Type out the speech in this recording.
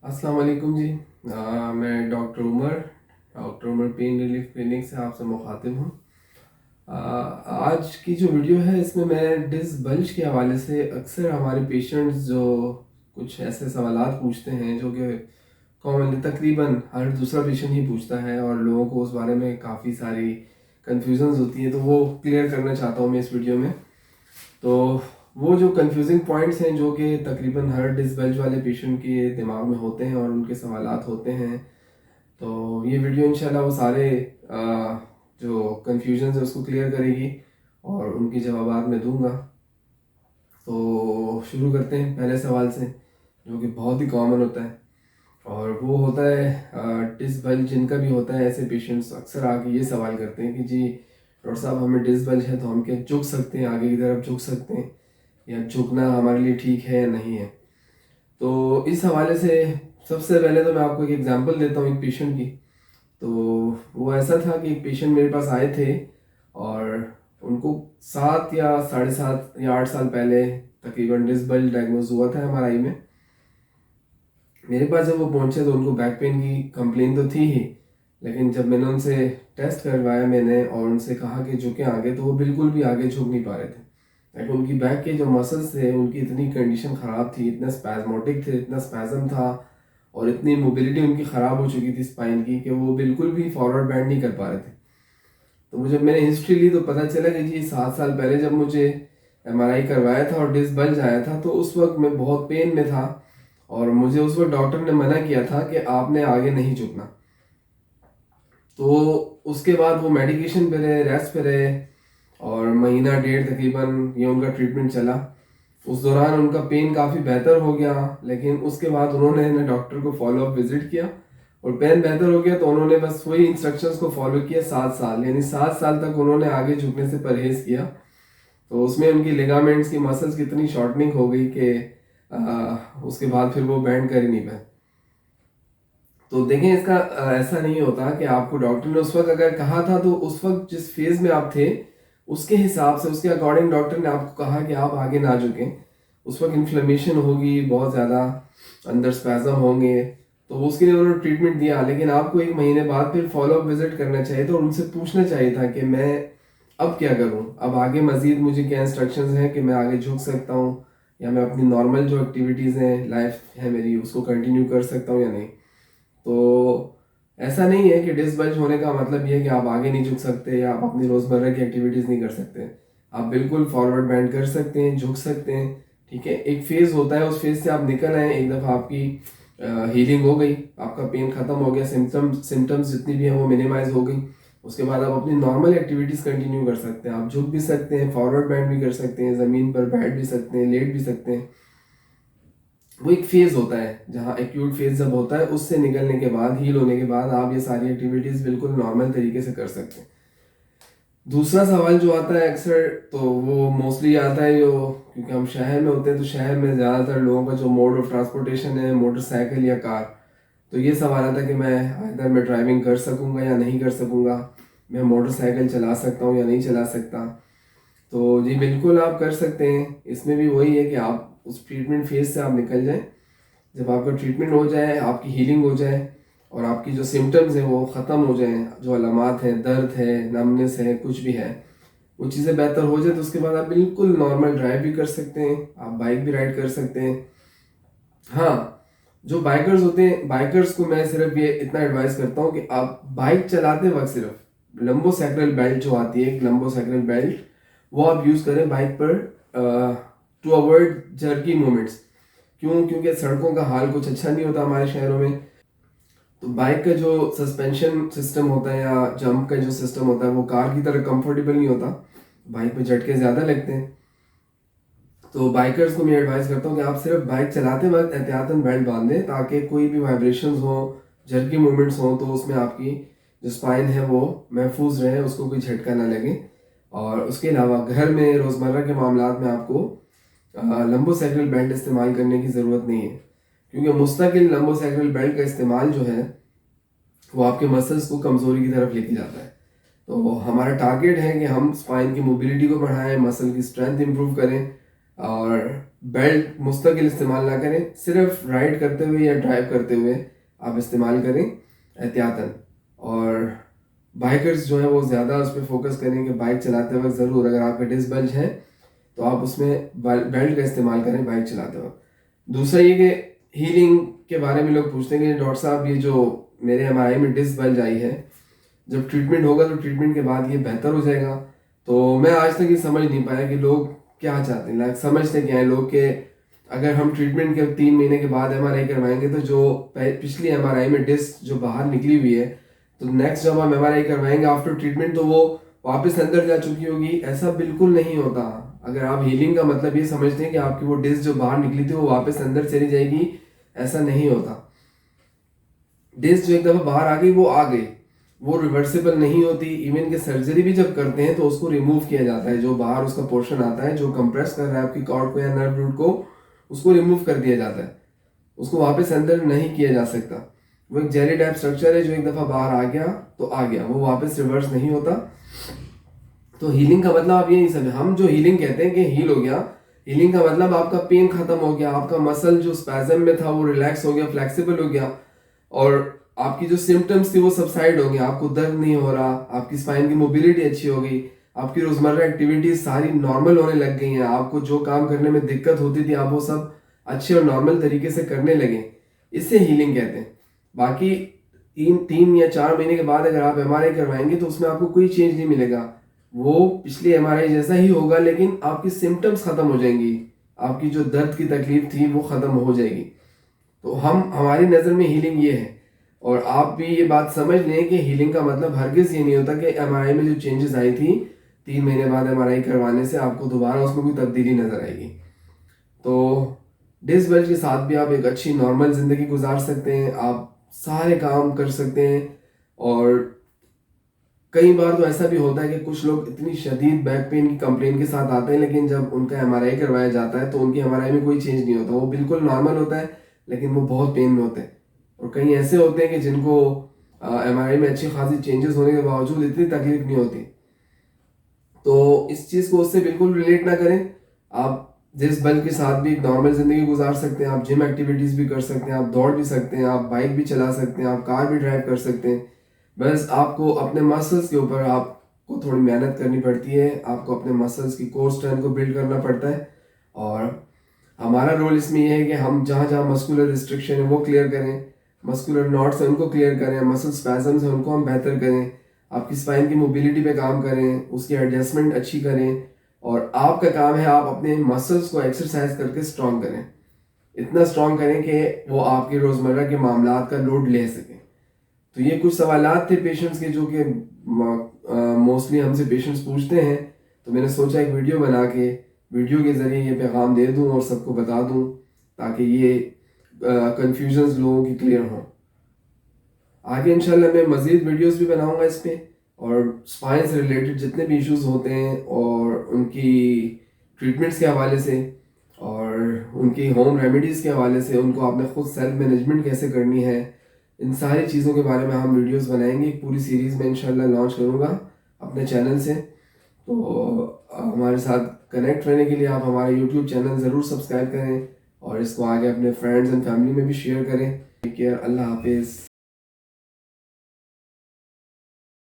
अस्सलाम वालेकुम जी। मैं doctor Umar pain relief clinic से आपसे मुखातिब हूँ। आज की जो वीडियो है इसमें मैं डिस्क बल्ज के हवाले से अक्सर हमारे पेशेंट्स जो कुछ ऐसे सवालात पूछते हैं जो कि कॉमनली तकरीबन हर दूसरा पेशेंट ही पूछता है और लोगों को उस बारे में काफ़ी सारी कन्फ्यूजन्स होती है, तो वो क्लियर करना चाहता हूँ मैं इस वीडियो में। तो वो जो कंफ्यूजिंग पॉइंट्स हैं जो कि तकरीबन हर डिस्क बल्ज वाले पेशेंट के दिमाग में होते हैं और उनके सवालात होते हैं, तो ये वीडियो इंशाल्लाह वो सारे जो कन्फ्यूजन है उसको क्लियर करेगी और उनकी जवाबात मैं दूंगा। तो शुरू करते हैं पहले सवाल से, जो कि बहुत ही कॉमन होता है और वो होता है डिस्क बल्ज जिनका भी होता है। ऐसे पेशेंट्स अक्सर आके ये सवाल करते हैं कि जी डॉक्टर साहब, हमें डिस्क बल्ज है तो हम क्या झुक सकते हैं, आगे की तरफ झुक सकते हैं, या झुकना हमारे लिए ठीक है या नहीं है। तो इस हवाले से सबसे पहले तो मैं आपको एक एग्जांपल देता हूँ एक पेशेंट की। तो वो ऐसा था कि एक पेशेंट मेरे पास आए थे और उनको 7 या 7.5 या 8 साल पहले तकरीबन डिस्क बल्ज डायग्नोज हुआ था एमआरआई में। मेरे पास जब वो पहुंचे तो उनको बैक पेन की कंप्लेन तो थी ही, लेकिन जब मैंने उनसे टेस्ट करवाया मैंने और उनसे कहा कि झुके आगे, तो वो बिल्कुल भी आगे झुक नहीं पा रहे थे। लाइक उनकी बैक के जो मसल्स थे उनकी इतनी कंडीशन ख़राब थी, इतना स्पैजमोटिक थे, इतना स्पैजम था और इतनी मोबिलिटी उनकी ख़राब हो चुकी थी स्पाइन की कि वो बिल्कुल भी फॉरवर्ड बैंड नहीं कर पा रहे थे। तो मुझे मैंने हिस्ट्री ली तो पता चला कि जी 7 साल पहले जब मुझे एमआरआई करवाया था और डिस्क बल्ज आया था तो उस वक्त मैं बहुत पेन में था और मुझे उस वक्त डॉक्टर ने मना किया था कि आपने आगे नहीं झुकना। तो उसके बाद वो मेडिकेशन पे रहे, रेस्ट पे रहे और महीना डेढ़ तकरीबन ये उनका ट्रीटमेंट चला। उस दौरान उनका पेन काफ़ी बेहतर हो गया, लेकिन उसके बाद उन्होंने ना डॉक्टर को फॉलो अप विजिट किया और पेन बेहतर हो गया तो उन्होंने बस वही इंस्ट्रक्शंस को फॉलो किया 7 साल, यानी 7 साल तक उन्होंने आगे झुकने से परहेज किया। तो उसमें उनकी लिगामेंट्स की मसल्स की इतनी शॉर्टनिंग हो गई कि उसके बाद फिर वो बैंड कर ही नहीं पाए। तो देखें, इसका ऐसा नहीं होता कि आपको डॉक्टर ने उस वक्त अगर कहा था तो उस वक्त जिस फेज में आप थे उसके हिसाब से, उसके अकॉर्डिंग डॉक्टर ने आपको कहा कि आप आगे ना झुकें। उस वक्त इन्फ्लेमेशन होगी बहुत ज़्यादा, अंदर स्पैज़म होंगे, तो उसके लिए उन्होंने ट्रीटमेंट दिया। लेकिन आपको एक महीने बाद फिर फॉलोअप विजिट करना चाहिए था और उनसे पूछना चाहिए था कि मैं अब क्या करूं, अब आगे मजीद मुझे क्या इंस्ट्रक्शंस हैं कि मैं आगे झुक सकता हूं या मैं अपनी नॉर्मल जो एक्टिविटीज़ हैं, लाइफ है मेरी, उसको कंटिन्यू कर सकता हूं या नहीं। तो ऐसा नहीं है कि डिस्क बल्ज होने का मतलब ये है कि आप आगे नहीं झुक सकते या आप अपनी रोज़मर्रा की एक्टिविटीज़ नहीं कर सकते। आप बिल्कुल फॉरवर्ड बैंड कर सकते हैं, झुक सकते हैं, ठीक है। एक फेज़ होता है, उस फेज़ से आप निकल आए, एक दफ़ा आपकी हीलिंग हो गई, आपका पेन ख़त्म हो गया, सिम्टम्स जितनी भी हैं वो मिनिमाइज हो गई। उसके बाद आप अपनी नॉर्मल एक्टिविटीज़ कंटिन्यू कर सकते हैं। आप झुक भी सकते हैं, फॉरवर्ड बैंड भी कर सकते हैं, ज़मीन पर बैठ भी सकते हैं, लेट भी सकते हैं। वो एक फेज होता है जहाँ एक्यूट फेज जब होता है, उससे निकलने के बाद, हील होने के बाद आप ये सारी एक्टिविटीज बिल्कुल नॉर्मल तरीके से कर सकते हैं। दूसरा सवाल जो आता है अक्सर, तो वो मोस्टली आता है जो, क्योंकि हम शहर में होते हैं तो शहर में ज़्यादातर लोगों का जो मोड ऑफ ट्रांसपोर्टेशन है मोटरसाइकिल या कार। तो ये सवाल आता है कि मैं ड्राइविंग कर सकूंगा या नहीं कर सकूंगा, मैं मोटरसाइकिल चला सकता हूँ या नहीं चला सकता। तो जी बिल्कुल आप कर सकते हैं। इसमें भी वही है कि आप उस ट्रीटमेंट फेज से आप निकल जाएं। जब आपका ट्रीटमेंट हो जाए, आपकी हीलिंग हो जाए और आपकी जो सिम्टम्स हैं वो ख़त्म हो जाएं, जो अलामात हैं, दर्द है, नमनेस है, कुछ भी है, वो चीज़ें बेहतर हो जाए, तो उसके बाद आप बिल्कुल नॉर्मल ड्राइव भी कर सकते हैं, आप बाइक भी राइड कर सकते हैं। हाँ, जो बाइकर्स होते हैं, बाइकर्स को मैं सिर्फ ये इतना एडवाइस करता हूँ कि आप बाइक चलाते वक्त सिर्फ लंबो सैक्रल बेल्ट जो आती है, एक लंबो सैक्रल बेल्ट, वो आप यूज़ करें बाइक पर टू अवॉइड जर्की मूवमेंट्स। क्यों? क्योंकि सड़कों का हाल कुछ अच्छा नहीं होता हमारे शहरों में। तो बाइक का जो सस्पेंशन सिस्टम होता है या जंप का जो सिस्टम होता है वो कार की तरह कंफर्टेबल नहीं होता, बाइक में झटके ज़्यादा लगते हैं। तो बाइकर्स को मैं एडवाइस करता हूँ कि आप सिर्फ बाइक चलाते वक्त एहतियातन बेल्ट बांध दें, ताकि कोई भी वाइब्रेशंस हो, झटकी मूवमेंट्स हो, तो उसमें आपकी जो स्पाइन है वो महफूज रहे, उसको कोई झटका ना लगे। और उसके अलावा घर में रोज़मर्रा के मामलात में आपको लंबो सैक्रल बेल्ट इस्तेमाल करने की ज़रूरत नहीं है, क्योंकि मुस्तकिल लंबो सैक्रल बेल्ट का इस्तेमाल जो है वो आपके मसल्स को कमज़ोरी की तरफ लेके जाता है। तो हमारा टारगेट है कि हम स्पाइन की मोबिलिटी को बढ़ाएं, मसल की स्ट्रेंथ इंप्रूव करें, और बेल्ट मुस्तकिल इस्तेमाल ना करें, सिर्फ राइड करते हुए या ड्राइव करते हुए आप इस्तेमाल करें एहतियातन। और बाइकर्स जो है वो ज़्यादा उस पर फोकस करें कि बाइक चलाते वक्त ज़रूर अगर आपका डिस्क बल्ज है तो आप उसमें बेल्ट का इस्तेमाल करें बाइक चलाते वक्त। दूसरा ये कि हीलिंग के बारे में लोग पूछते हैं कि डॉक्टर साहब ये जो मेरे एमआरआई में डिस्क बल्ज आई है, जब ट्रीटमेंट होगा तो ट्रीटमेंट के बाद ये बेहतर हो जाएगा। तो मैं आज तक ये समझ नहीं पाया कि लोग क्या चाहते हैं, लाइक समझते क्या है लोग कि अगर हम ट्रीटमेंट के 3 महीने के बाद एमआरआई करवाएंगे तो जो पिछली एमआरआई में डिस्क जो बाहर निकली हुई है तो नेक्स्ट जब हम एमआरआई करवाएंगे आफ्टर ट्रीटमेंट तो वो वापस अंदर जा चुकी होगी। ऐसा बिल्कुल नहीं होता। अगर आप हीलिंग का मतलब ये समझते हैं कि आपकी वो डिस्क जो बाहर निकली थी वो वापस अंदर चली जाएगी, ऐसा नहीं होता। डिस्क जो एक दफा बाहर आ गई वो आ गई, वो रिवर्सिबल नहीं होती। इवन के सर्जरी भी जब करते हैं तो उसको रिमूव किया जाता है, जो बाहर उसका पोर्शन आता है जो कंप्रेस कर रहा है आपकी कॉर्ड को या नर्व रूट को, उसको रिमूव कर दिया जाता है, उसको वापस अंदर नहीं किया जा सकता। वो एक जेली टाइप स्ट्रक्चर है जो एक दफा बाहर आ गया तो आ गया, वो वापस रिवर्स नहीं होता। तो हीलिंग का मतलब आप ये नहीं समझे, हम जो हीलिंग कहते हैं कि हील हो गया, हीलिंग का मतलब आपका पेन खत्म हो गया, आपका मसल जो स्पैजम में था वो रिलैक्स हो गया, फ्लेक्सिबल हो गया, और आपकी जो सिम्टम्स थी वो सबसाइड हो गया, आपको दर्द नहीं हो रहा, आपकी स्पाइन की मोबिलिटी अच्छी हो गई, आपकी रोजमर्रा एक्टिविटीज सारी नॉर्मल होने लग गई हैं, आपको जो काम करने में दिक्कत होती थी आप वो सब अच्छे और नॉर्मल तरीके से करने लगे। इससे हीलिंग कहते हैं। बाकी 3 या 4 महीने के बाद अगर आप एमआरआई करवाएंगे तो उसमें आपको कोई चेंज नहीं मिलेगा, वो पिछली एमआरआई जैसा ही होगा, लेकिन आपकी सिम्टम्स खत्म हो जाएंगी, आपकी जो दर्द की तकलीफ थी वो खत्म हो जाएगी। तो हमारी नज़र में हीलिंग ये है। और आप भी ये बात समझ लें कि हीलिंग का मतलब हरगिज़ ये नहीं होता कि एमआरआई में जो चेंजेस आई थी 3 महीने बाद एमआरआई करवाने से आपको दोबारा उसमें कोई तब्दीली नजर आएगी। तो डिस्क बल्ज के साथ भी आप एक अच्छी नॉर्मल ज़िंदगी गुजार सकते हैं, आप सारे काम कर सकते हैं। और कई बार तो ऐसा भी होता है कि कुछ लोग इतनी शदीद बैक पेन की कंप्लेन के साथ आते हैं, लेकिन जब उनका एमआरआई करवाया जाता है तो उनकी एमआरआई में कोई चेंज नहीं होता, वो बिल्कुल नॉर्मल होता है, लेकिन वो बहुत पेन में होते हैं। और कई ऐसे होते हैं कि जिनको एमआरआई में अच्छी खासी चेंजेस होने के बावजूद इतनी तकलीफ नहीं होती। तो इस चीज़ को उससे बिल्कुल रिलेट ना करें। आप जिस बल के साथ भी एक नॉर्मल ज़िंदगी गुजार सकते हैं, आप जिम एक्टिविटीज़ भी कर सकते हैं, आप दौड़ भी सकते हैं, आप बाइक भी चला सकते हैं, आप कार भी ड्राइव कर सकते हैं। बस आपको अपने मसल्स के ऊपर आपको थोड़ी मेहनत करनी पड़ती है, आपको अपने मसल्स की कोर स्ट्रेंथ को बिल्ड करना पड़ता है। और हमारा रोल इसमें यह है कि हम जहाँ जहाँ मस्कुलर रिस्ट्रिक्शन है वो क्लियर करें, मस्कुलर नॉट्स हैं उनको क्लियर करें, मसल स्पैजम्स हैं उनको हम बेहतर करें, आपकी स्पाइन की मोबिलिटी पे काम करें, उसकी एडजस्टमेंट अच्छी करें। और आपका काम है आप अपने मसल्स को एक्सरसाइज करके स्ट्रॉन्ग करें, इतना स्ट्रॉन्ग करें कि वो आपके रोज़मर्रा के मामलात का लोड ले सकें। तो ये कुछ सवालात थे पेशेंट्स के जो कि मोस्टली हमसे पेशेंट्स पूछते हैं, तो मैंने सोचा एक वीडियो बना के वीडियो के ज़रिए ये पैगाम दे दूं और सबको बता दूं ताकि ये कन्फ्यूजन्स लोगों की क्लियर हों। आगे इंशाल्लाह मैं मज़ीद वीडियोस भी बनाऊंगा इस पे, और स्पाइन से रिलेटेड जितने भी इश्यूज होते हैं और उनकी ट्रीटमेंट्स के हवाले से और उनकी होम रेमेडीज़ के हवाले से, उनको आपने खुद सेल्फ मैनेजमेंट कैसे करनी है, इन सारी चीज़ों के बारे में हम वीडियोस बनाएंगे। एक पूरी सीरीज़ में इंशाल्लाह लॉन्च करूँगा अपने चैनल से। तो हमारे साथ कनेक्ट रहने के लिए आप हमारा यूट्यूब चैनल ज़रूर सब्सक्राइब करें और इसको आगे अपने फ्रेंड्स एंड फैमिली में भी शेयर करें। टेक केयर, अल्लाह हाफिज़।